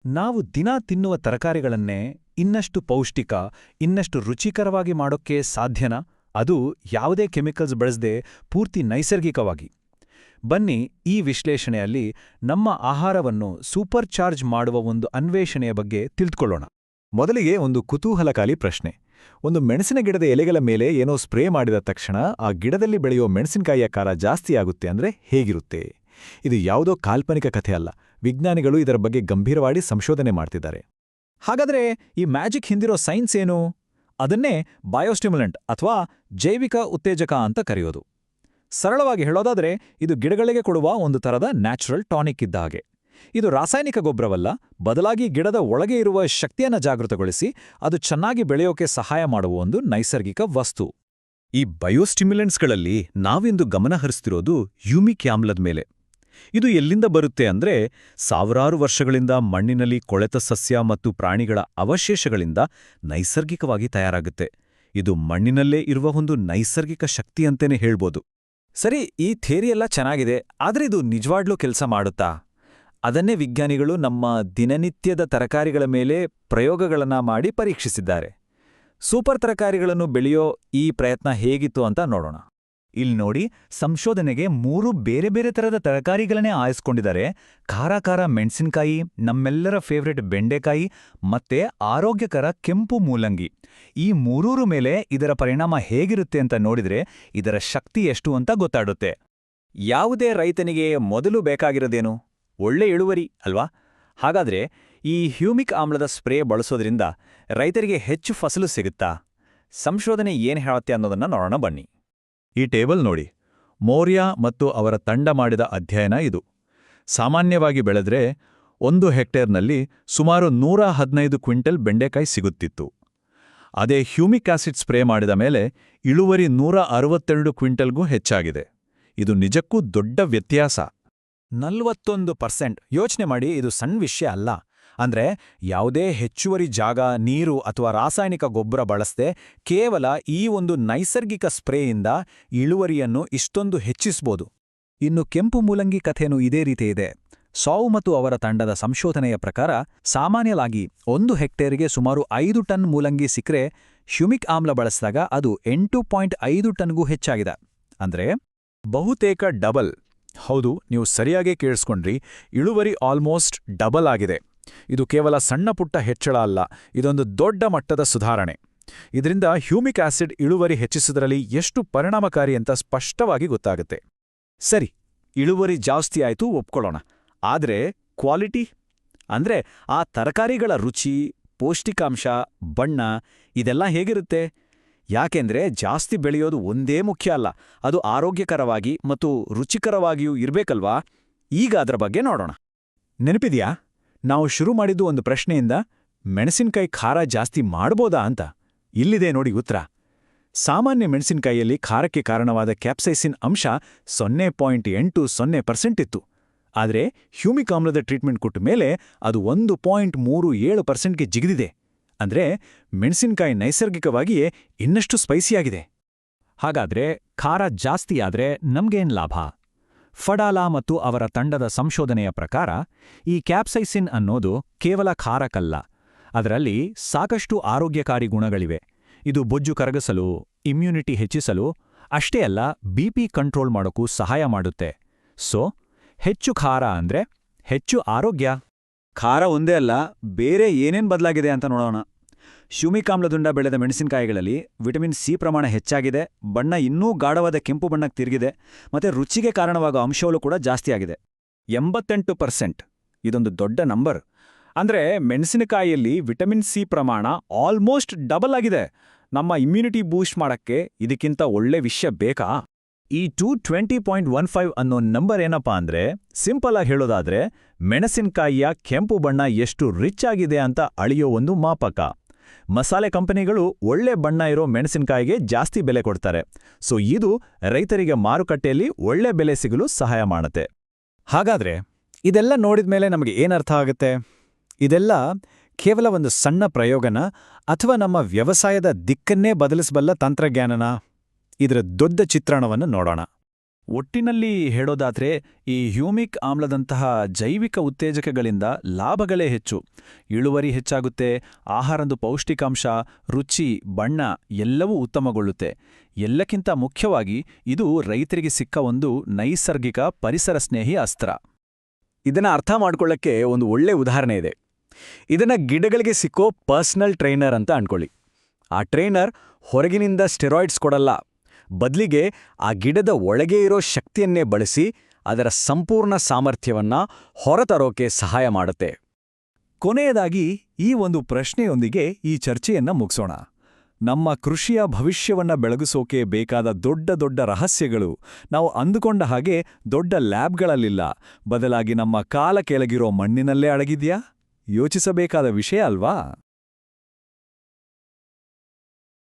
ನಾವು ದಿನಾ ತಿನ್ನುವ ತರಕಾರಿಗಳನ್ನೇ ಇನ್ನಷ್ಟು ಪೌಷ್ಟಿಕ, ಇನ್ನಷ್ಟು ರುಚಿಕರವಾಗಿ ಮಾಡೋಕ್ಕೆ ಸಾಧ್ಯನಾ? ಅದು ಯಾವುದೇ ಕೆಮಿಕಲ್ಸ್ ಬಳಸದೆ ಪೂರ್ತಿ ನೈಸರ್ಗಿಕವಾಗಿ. ಬನ್ನಿ, ಈ ವಿಶ್ಲೇಷಣೆಯಲ್ಲಿ ನಮ್ಮ ಆಹಾರವನ್ನು ಸೂಪರ್ ಚಾರ್ಜ್ ಮಾಡುವ ಒಂದು ಅನ್ವೇಷಣೆಯ ಬಗ್ಗೆ ತಿಳ್ಕೊಳ್ಳೋಣ. ಮೊದಲಿಗೆ ಒಂದು ಕುತೂಹಲಕಾರಿ ಪ್ರಶ್ನೆ. ಒಂದು ಮೆಣಸಿನ ಗಿಡದ ಎಲೆಗಳ ಮೇಲೆ ಏನೋ ಸ್ಪ್ರೇ ಮಾಡಿದ ತಕ್ಷಣ ಆ ಗಿಡದಲ್ಲಿ ಬೆಳೆಯೋ ಮೆಣಸಿನಕಾಯಿಯ ಖಾರ ಜಾಸ್ತಿಯಾಗುತ್ತೆ ಅಂದ್ರೆ ಹೇಗಿರುತ್ತೆ? ಇದು ಯಾವುದೋ ಕಾಲ್ಪನಿಕ ಕಥೆ ಅಲ್ಲ. ವಿಜ್ಞಾನಿಗಳು ಇದರ ಬಗ್ಗೆ ಗಂಭೀರವಾಗಿ ಸಂಶೋಧನೆ ಮಾಡ್ತಿದ್ದಾರೆ. ಹಾಗಾದ್ರೆ ಈ ಮ್ಯಾಜಿಕ್ ಹಿಂದಿರೋ ಸೈನ್ಸ್ ಏನು? ಅದನ್ನೇ ಬಯೋಸ್ಟಿಮ್ಯುಲೆಂಟ್ ಅಥವಾ ಜೈವಿಕ ಉತ್ತೇಜಕ ಅಂತ ಕರೆಯೋದು. ಸರಳವಾಗಿ ಹೇಳೋದಾದ್ರೆ ಇದು ಗಿಡಗಳಿಗೆ ಕೊಡುವ ಒಂದು ತರದ ನ್ಯಾಚುರಲ್ ಟಾನಿಕ್ ಇದ್ದ ಹಾಗೆ. ಇದು ರಾಸಾಯನಿಕ ಗೊಬ್ಬರವಲ್ಲ, ಬದಲಾಗಿ ಗಿಡದ ಒಳಗೆ ಇರುವ ಶಕ್ತಿಯನ್ನ ಜಾಗೃತಗೊಳಿಸಿ ಅದು ಚೆನ್ನಾಗಿ ಬೆಳೆಯೋಕೆ ಸಹಾಯ ಮಾಡುವ ಒಂದು ನೈಸರ್ಗಿಕ ವಸ್ತು. ಈ ಬಯೋಸ್ಟಿಮ್ಯುಲೆಂಟ್ಸ್ಗಳಲ್ಲಿ ನಾವಿಂದು ಗಮನ ಹರಿಸ್ತಿರೋದು ಹ್ಯೂಮಿಕ್ ಆಮ್ಲದ ಮೇಲೆ. ಇದು ಎಲ್ಲಿಂದ ಬರುತ್ತೆ ಅಂದ್ರೆ ಸಾವಿರಾರು ವರ್ಷಗಳಿಂದ ಮಣ್ಣಿನಲ್ಲಿ ಕೊಳೆತ ಸಸ್ಯ ಮತ್ತು ಪ್ರಾಣಿಗಳ ಅವಶೇಷಗಳಿಂದ ನೈಸರ್ಗಿಕವಾಗಿ ತಯಾರಾಗುತ್ತೆ. ಇದು ಮಣ್ಣಿನಲ್ಲೇ ಇರುವ ಒಂದು ನೈಸರ್ಗಿಕ ಶಕ್ತಿ ಅಂತೇನೆ ಹೇಳ್ಬೋದು. ಸರಿ, ಈ ಥಿಯರಿಯೆಲ್ಲ ಚೆನ್ನಾಗಿದೆ, ಆದ್ರೆ ಇದು ನಿಜವಾಗ್ಲೂ ಕೆಲಸ ಮಾಡುತ್ತಾ? ಅದನ್ನೇ ವಿಜ್ಞಾನಿಗಳು ನಮ್ಮ ದಿನನಿತ್ಯದ ತರಕಾರಿಗಳ ಮೇಲೆ ಪ್ರಯೋಗಗಳನ್ನ ಮಾಡಿ ಪರೀಕ್ಷಿಸಿದ್ದಾರೆ. ಸೂಪರ್ ತರಕಾರಿಗಳನ್ನು ಬೆಳೆಯೋ ಈ ಪ್ರಯತ್ನ ಹೇಗಿತ್ತು ಅಂತ ನೋಡೋಣ. ಇಲ್ಲಿ ನೋಡಿ, ಸಂಶೋಧನೆಗೆ 3 ಬೇರೆ ಬೇರೆ ತರದ ತರಕಾರಿಗಳನ್ನೇ ಆಯ್ಸ್ಕೊಂಡಿದ್ದಾರೆ. ಖಾರ ಮೆಣಸಿನಕಾಯಿ, ನಮ್ಮೆಲ್ಲರ ಫೇವ್ರೆಟ್ ಬೆಂಡೆಕಾಯಿ ಮತ್ತೆ ಆರೋಗ್ಯಕರ ಕೆಂಪು ಮೂಲಂಗಿ. ಈ 3 ಮೇಲೆ ಇದರ ಪರಿಣಾಮ ಹೇಗಿರುತ್ತೆ ಅಂತ ನೋಡಿದ್ರೆ ಇದರ ಶಕ್ತಿ ಎಷ್ಟು ಅಂತ ಗೊತ್ತಾಡುತ್ತೆ. ಯಾವುದೇ ರೈತನಿಗೆ ಮೊದಲು ಬೇಕಾಗಿರೋದೇನು? ಒಳ್ಳೆ ಇಳುವರಿ ಅಲ್ವಾ? ಹಾಗಾದ್ರೆ ಈ ಹ್ಯೂಮಿಕ್ ಆಮ್ಲದ ಸ್ಪ್ರೇ ಬಳಸೋದ್ರಿಂದ ರೈತರಿಗೆ ಹೆಚ್ಚು ಫಸಲು ಸಿಗುತ್ತಾ? ಸಂಶೋಧನೆ ಏನ್ ಹೇಳುತ್ತೆ ಅನ್ನೋದನ್ನ ನೋಡೋಣ ಬನ್ನಿ. ಈ ಟೇಬಲ್ ನೋಡಿ. ಮೌರ್ಯ ಮತ್ತು ಅವರ ತಂಡ ಮಾಡಿದ ಅಧ್ಯಯನ ಇದು. ಸಾಮಾನ್ಯವಾಗಿ ಬೆಳೆದ್ರೆ 1 ಹೆಕ್ಟೇರ್ನಲ್ಲಿ ಸುಮಾರು 115 ಕ್ವಿಂಟಲ್ ಬೆಂಡೆಕಾಯಿ ಸಿಗುತ್ತಿತ್ತು. ಅದೇ ಹ್ಯೂಮಿಕ್ ಆಸಿಡ್ ಸ್ಪ್ರೇ ಮಾಡಿದ ಮೇಲೆ ಇಳುವರಿ 162 ಕ್ವಿಂಟಲ್ಗೂ ಹೆಚ್ಚಾಗಿದೆ. ಇದು ನಿಜಕ್ಕೂ ದೊಡ್ಡ ವ್ಯತ್ಯಾಸ. 41%. ಯೋಚನೆ ಮಾಡಿ, ಇದು ಸಣ್ಣ ವಿಷಯ ಅಲ್ಲ. ಅಂದ್ರೆ ಯಾವುದೇ ಹೆಚ್ಚುವರಿ ಜಾಗ, ನೀರು ಅಥವಾ ರಾಸಾಯನಿಕ ಗೊಬ್ಬರ ಬಳಸದೆ ಕೇವಲ ಈ ಒಂದು ನೈಸರ್ಗಿಕ ಸ್ಪ್ರೇಯಿಂದ ಇಳುವರಿಯನ್ನು ಇಷ್ಟೊಂದು ಹೆಚ್ಚಿಸಬಹುದು. ಇನ್ನು ಕೆಂಪು ಮೂಲಂಗಿ ಕಥೆನೂ ಇದೇ ರೀತಿ ಇದೆ. ಸಾವು ಮತ್ತು ಅವರ ತಂಡದ ಸಂಶೋಧನೆಯ ಪ್ರಕಾರ ಸಾಮಾನ್ಯವಾಗಿ 1 ಹೆಕ್ಟೇರಿಗೆ ಸುಮಾರು 5 ಟನ್ ಮೂಲಂಗಿ ಸಿಕ್ಕರೆ ಹ್ಯೂಮಿಕ್ ಆಮ್ಲ ಬಳಸಿದಾಗ ಅದು 8.5 ಟನ್ಗೂ ಹೆಚ್ಚಾಗಿದೆ. ಅಂದ್ರೆ ಬಹುತೇಕ ಡಬಲ್. ಹೌದು, ನೀವು ಸರಿಯಾಗಿ ಕೇಳಿಸ್ಕೊಂಡ್ರಿ. ಇಳುವರಿ ಆಲ್ಮೋಸ್ಟ್ ಡಬಲ್ ಆಗಿದೆ. ಇದು ಕೇವಲ ಸಣ್ಣ ಪುಟ್ಟ ಹೆಚ್ಚಳ ಅಲ್ಲ, ಇದೊಂದು ದೊಡ್ಡ ಮಟ್ಟದ ಸುಧಾರಣೆ. ಇದರಿಂದ ಹ್ಯೂಮಿಕ್ ಆಸಿಡ್ ಇಳುವರಿ ಹೆಚ್ಚಿಸುವುದರಲ್ಲಿ ಎಷ್ಟು ಪರಿಣಾಮಕಾರಿ ಅಂತ ಸ್ಪಷ್ಟವಾಗಿ ಗೊತ್ತಾಗುತ್ತೆ. ಸರಿ, ಇಳುವರಿ ಜಾಸ್ತಿ ಆಯ್ತು, ಒಪ್ಕೊಳ್ಳೋಣ. ಆದ್ರೆ ಕ್ವಾಲಿಟಿ ಅಂದ್ರೆ ಆ ತರಕಾರಿಗಳ ರುಚಿ, ಪೌಷ್ಟಿಕಾಂಶ, ಬಣ್ಣ ಇದೆಲ್ಲ ಹೇಗಿರುತ್ತೆ? ಯಾಕೆಂದ್ರೆ ಜಾಸ್ತಿ ಬೆಳೆಯೋದು ಒಂದೇ ಮುಖ್ಯ ಅಲ್ಲ, ಅದು ಆರೋಗ್ಯಕರವಾಗಿ ಮತ್ತು ರುಚಿಕರವಾಗಿಯೂ ಇರ್ಬೇಕಲ್ವಾ? ಈಗ ಅದರ ಬಗ್ಗೆ ನೋಡೋಣ. ನೆನಪಿದ್ಯಾ, ನಾವು ಶುರು ಮಾಡಿದ್ದು ಒಂದು ಪ್ರಶ್ನೆಯಿಂದ, ಮೆಣಸಿನಕಾಯಿ ಖಾರ ಜಾಸ್ತಿ ಮಾಡ್ಬೋದಾ ಅಂತ. ಇಲ್ಲಿದೆ ನೋಡಿ ಉತ್ತರ. ಸಾಮಾನ್ಯ ಮೆಣಸಿನಕಾಯಿಯಲ್ಲಿ ಖಾರಕ್ಕೆ ಕಾರಣವಾದ ಕ್ಯಾಪ್ಸೈಸಿನ್ ಅಂಶ 0.80% ಇತ್ತು. ಆದರೆ ಹ್ಯೂಮಿಕ್ ಆಮ್ಲದ ಟ್ರೀಟ್ಮೆಂಟ್ ಕೊಟ್ಟ ಮೇಲೆ ಅದು 1.37%ಗೆ ಜಿಗಿದಿದೆ. ಅಂದ್ರೆ ಮೆಣಸಿನಕಾಯಿ ನೈಸರ್ಗಿಕವಾಗಿಯೇ ಇನ್ನಷ್ಟು ಸ್ಪೈಸಿಯಾಗಿದೆ. ಹಾಗಾದ್ರೆ ಖಾರ ಜಾಸ್ತಿಯಾದ್ರೆ ನಮ್ಗೇನ್ ಲಾಭ? ಫಡಾಲಾ ಮತ್ತು ಅವರ ತಂಡದ ಸಂಶೋಧನೆಯ ಪ್ರಕಾರ ಈ ಕ್ಯಾಪ್ಸೈಸಿನ್ ಅನ್ನೋದು ಕೇವಲ ಖಾರಕ್ಕಲ್ಲ, ಅದರಲ್ಲಿ ಸಾಕಷ್ಟು ಆರೋಗ್ಯಕಾರಿ ಗುಣಗಳಿವೆ. ಇದು ಬೊಜ್ಜು ಕರಗಿಸಲು, ಇಮ್ಯುನಿಟಿ ಹೆಚ್ಚಿಸಲು, ಅಷ್ಟೇ ಅಲ್ಲ ಬಿಪಿ ಕಂಟ್ರೋಲ್ ಮಾಡೋಕ್ಕೂ ಸಹಾಯ ಮಾಡುತ್ತೆ. ಸೊ ಹೆಚ್ಚು ಖಾರ ಅಂದ್ರೆ ಹೆಚ್ಚು ಆರೋಗ್ಯ. ಖಾರ ಒಂದೇ ಅಲ್ಲ, ಬೇರೆ ಏನೇನ್ ಬದಲಾಗಿದೆ ಅಂತ ನೋಡೋಣ. ಹ್ಯೂಮಿಕ್ ಆಮ್ಲದಿಂದ ಬೆಳೆದ ಮೆಣಸಿನಕಾಯಿಗಳಲ್ಲಿ ವಿಟಮಿನ್ ಸಿ ಪ್ರಮಾಣ ಹೆಚ್ಚಾಗಿದೆ, ಬಣ್ಣ ಇನ್ನೂ ಗಾಢವಾದ ಕೆಂಪು ಬಣ್ಣಕ್ಕೆ ತಿರುಗಿದೆ, ಮತ್ತೆ ರುಚಿಗೆ ಕಾರಣವಾಗುವ ಅಂಶಗಳು ಕೂಡ ಜಾಸ್ತಿಯಾಗಿದೆ. 88%. ಇದೊಂದು ದೊಡ್ಡ ನಂಬರ್. ಅಂದ್ರೆ ಮೆಣಸಿನಕಾಯಿಯಲ್ಲಿ ವಿಟಮಿನ್ ಸಿ ಪ್ರಮಾಣ ಆಲ್ಮೋಸ್ಟ್ ಡಬಲ್ ಆಗಿದೆ. ನಮ್ಮ ಇಮ್ಯುನಿಟಿ ಬೂಸ್ಟ್ ಮಾಡಕ್ಕೆ ಇದಕ್ಕಿಂತ ಒಳ್ಳೆ ವಿಷಯ ಬೇಕಾ? ಈ 220.15 ಅನ್ನೋ ನಂಬರ್ ಏನಪ್ಪಾ ಅಂದ್ರೆ, ಸಿಂಪಲ್ ಆಗಿ ಹೇಳೋದಾದ್ರೆ ಮೆಣಸಿನಕಾಯಿಯ ಕೆಂಪು ಬಣ್ಣ ಎಷ್ಟು ರಿಚ್ ಆಗಿದೆ ಅಂತ ಅಳಿಯೋ ಒಂದು ಮಾಪಕ. ಮಸಾಲೆ ಕಂಪನಿಗಳು ಒಳ್ಳೆ ಬಣ್ಣ ಇರೋ ಮೆಣಸಿನಕಾಯಿಗೆ ಜಾಸ್ತಿ ಬೆಲೆ ಕೊಡ್ತಾರೆ. ಸೊ ಇದು ರೈತರಿಗೆ ಮಾರುಕಟ್ಟೆಯಲ್ಲಿ ಒಳ್ಳೆ ಬೆಲೆ ಸಿಗಲು ಸಹಾಯ ಮಾಡುತ್ತೆ. ಹಾಗಾದ್ರೆ ಇದೆಲ್ಲ ನೋಡಿದ್ಮೇಲೆ ನಮಗೆ ಏನರ್ಥ ಆಗುತ್ತೆ? ಇದೆಲ್ಲ ಕೇವಲ ಒಂದು ಸಣ್ಣ ಪ್ರಯೋಗನ ಅಥವಾ ನಮ್ಮ ವ್ಯವಸಾಯದ ದಿಕ್ಕನ್ನೇ ಬದಲಿಸಬಲ್ಲ ತಂತ್ರಜ್ಞಾನನ? ಇದರ ದೊಡ್ಡ ಚಿತ್ರಣವನ್ನು ನೋಡೋಣ. ಒಟ್ಟಿನಲ್ಲಿ ಹೇಳೋದಾದ್ರೆ ಈ ಹ್ಯೂಮಿಕ್ ಆಮ್ಲದಂತಹ ಜೈವಿಕ ಉತ್ತೇಜಕಗಳಿಂದ ಲಾಭಗಳೇ ಹೆಚ್ಚು. ಇಳುವರಿ ಹೆಚ್ಚಾಗುತ್ತೆ, ಆಹಾರದ ಪೌಷ್ಟಿಕಾಂಶ, ರುಚಿ, ಬಣ್ಣ ಎಲ್ಲವೂ ಉತ್ತಮಗೊಳ್ಳುತ್ತೆ. ಎಲ್ಲಕ್ಕಿಂತ ಮುಖ್ಯವಾಗಿ ಇದು ರೈತರಿಗೆ ಸಿಕ್ಕ ಒಂದು ನೈಸರ್ಗಿಕ ಪರಿಸರ ಸ್ನೇಹಿ ಅಸ್ತ್ರ. ಇದನ್ನ ಅರ್ಥ ಮಾಡ್ಕೊಳ್ಳಕ್ಕೆ ಒಂದು ಒಳ್ಳೆ ಉದಾಹರಣೆ ಇದೆ. ಇದನ್ನ ಗಿಡಗಳಿಗೆ ಸಿಕ್ಕೋ ಪರ್ಸನಲ್ ಟ್ರೈನರ್ ಅಂತ ಅನ್ಕೊಳ್ಳಿ. ಆ ಟ್ರೈನರ್ ಹೊರಗಿನಿಂದ ಸ್ಟೆರಾಯ್ಡ್ಸ್ ಕೊಡಲ್ಲ, ಬದಲಿಗೆ ಆ ಗಿಡದ ಒಳಗೆ ಇರೋ ಶಕ್ತಿಯನ್ನೇ ಬಳಸಿ ಅದರ ಸಂಪೂರ್ಣ ಸಾಮರ್ಥ್ಯವನ್ನ ಹೊರತರೋಕೆ ಸಹಾಯ ಮಾಡುತ್ತೆ. ಕೊನೆಯದಾಗಿ ಈ ಒಂದು ಪ್ರಶ್ನೆಯೊಂದಿಗೆ ಈ ಚರ್ಚೆಯನ್ನ ಮುಗಿಸೋಣ. ನಮ್ಮ ಕೃಷಿಯ ಭವಿಷ್ಯವನ್ನ ಬೆಳಗಿಸೋಕೆ ಬೇಕಾದ ದೊಡ್ಡ ದೊಡ್ಡ ರಹಸ್ಯಗಳು ನಾವು ಅಂದುಕೊಂಡ ಹಾಗೆ ದೊಡ್ಡ ಲ್ಯಾಬ್ಗಳಲ್ಲಿಲ್ಲ, ಬದಲಾಗಿ ನಮ್ಮ ಕಾಲ ಕೆಳಗಿರೋ ಮಣ್ಣಿನಲ್ಲೇ ಅಡಗಿದ್ಯಾ? ಯೋಚಿಸಬೇಕಾದ ವಿಷಯ ಅಲ್ವಾ?